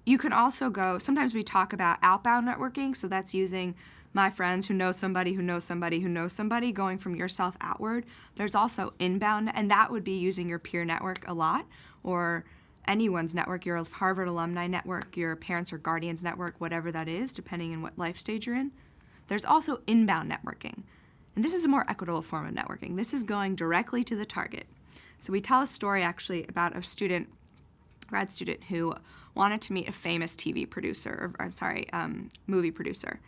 you can also go, sometimes we talk about outbound networking, so that's using my friends who know somebody who knows somebody who knows somebody, going from yourself outward. There's also inbound, and that would be using your peer network a lot, or anyone's network, your Harvard alumni network, your parents or guardians network, whatever that is, depending on what life stage you're in. There's also inbound networking, and this is a more equitable form of networking. This is going directly to the target. So we tell a story actually about a student, grad student, who wanted to meet a famous TV producer, movie producer.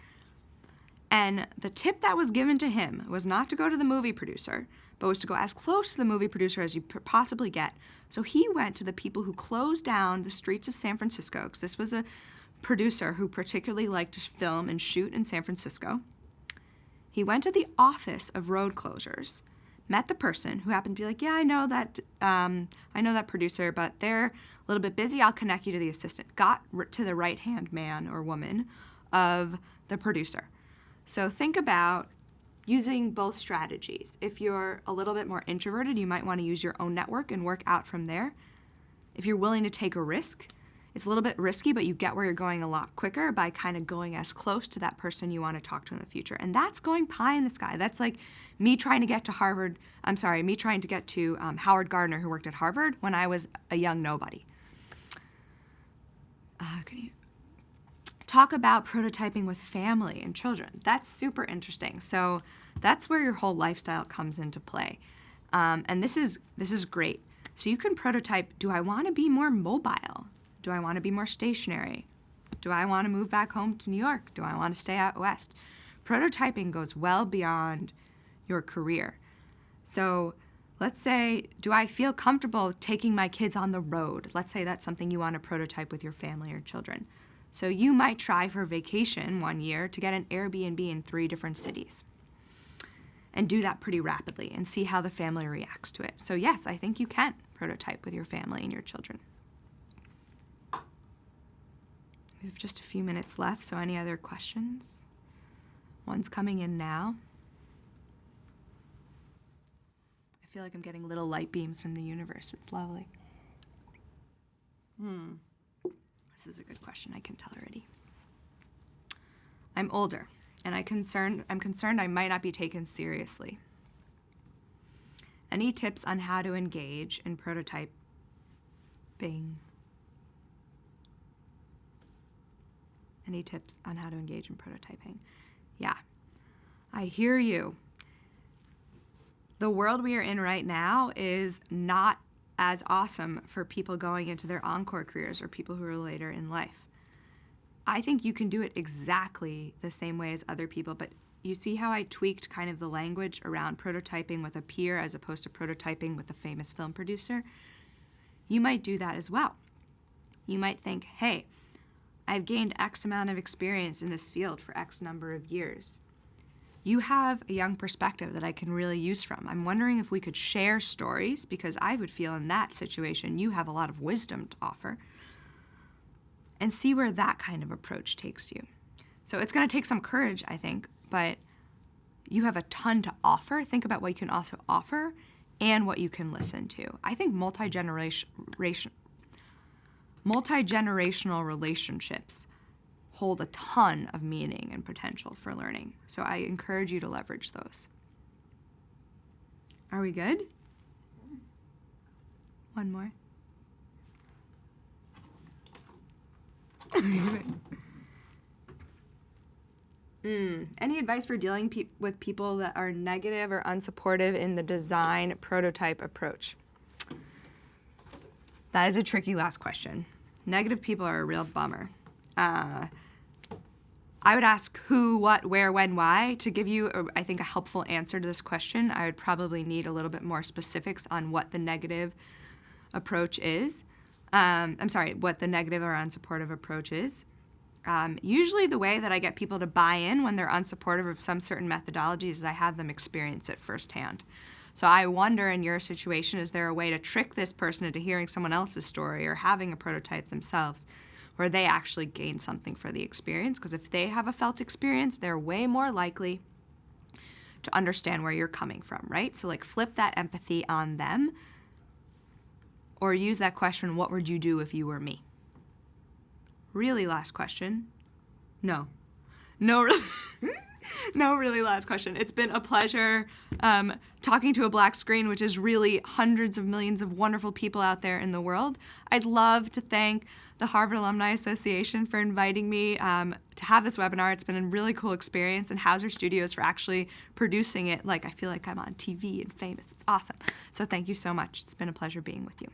And the tip that was given to him was not to go to the movie producer, but was to go as close to the movie producer as you possibly get. So he went to the people who closed down the streets of San Francisco, because this was a producer who particularly liked to film and shoot in San Francisco. He went to the office of road closures, met the person who happened to be like, yeah, I know that producer, but they're a little bit busy. I'll connect you to the assistant. Got to the right-hand man or woman of the producer. So think about using both strategies. If you're a little bit more introverted, you might want to use your own network and work out from there. If you're willing to take a risk, It's a little bit risky, but you get where you're going a lot quicker by kind of going as close to that person you want to talk to in the future. And that's going pie in the sky. That's like me trying to get to Howard Gardner, who worked at Harvard when I was a young nobody. Can you talk about prototyping with family and children? That's super interesting. So that's where your whole lifestyle comes into play. And this is great. So you can prototype, do I want to be more mobile? Do I want to be more stationary? Do I want to move back home to New York? Do I want to stay out west? Prototyping goes well beyond your career. So let's say, do I feel comfortable taking my kids on the road? Let's say that's something you want to prototype with your family or children. So you might try for vacation one year to get an Airbnb in 3 different cities and do that pretty rapidly and see how the family reacts to it. So yes, I think you can prototype with your family and your children. We have just a few minutes left, so any other questions? One's coming in now. I feel like I'm getting little light beams from the universe. It's lovely. This is a good question, I can tell already. I'm older, and I'm concerned I might not be taken seriously. Any tips on how to engage in prototyping? Any tips on how to engage in prototyping? Yeah, I hear you. The world we are in right now is not as awesome for people going into their encore careers or people who are later in life. I think you can do it exactly the same way as other people, but you see how I tweaked kind of the language around prototyping with a peer as opposed to prototyping with a famous film producer? You might do that as well. You might think, hey, I've gained X amount of experience in this field for X number of years. You have a young perspective that I can really use from. I'm wondering if we could share stories, because I would feel in that situation you have a lot of wisdom to offer, and see where that kind of approach takes you. So it's going to take some courage, I think, but you have a ton to offer. Think about what you can also offer and what you can listen to. I think multi-generational relationships hold a ton of meaning and potential for learning. So I encourage you to leverage those. Are we good? One more. Any advice for dealing with people that are negative or unsupportive in the design prototype approach? That is a tricky last question. Negative people are a real bummer. I would ask who, what, where, when, why. To give you, I think, a helpful answer to this question, I would probably need a little bit more specifics on what the negative approach is. What the negative or unsupportive approach is. Usually the way that I get people to buy in when they're unsupportive of some certain methodologies is I have them experience it firsthand. So I wonder, in your situation, is there a way to trick this person into hearing someone else's story or having a prototype themselves where they actually gain something for the experience? Because if they have a felt experience, they're way more likely to understand where you're coming from, right? So like flip that empathy on them, or use that question, what would you do if you were me? Really last question? No, really. No, really last question. It's been a pleasure talking to a black screen, which is really hundreds of millions of wonderful people out there in the world. I'd love to thank the Harvard Alumni Association for inviting me to have this webinar. It's been a really cool experience, and Hauser Studios for actually producing it. Like, I feel like I'm on TV and famous. It's awesome. So thank you so much. It's been a pleasure being with you.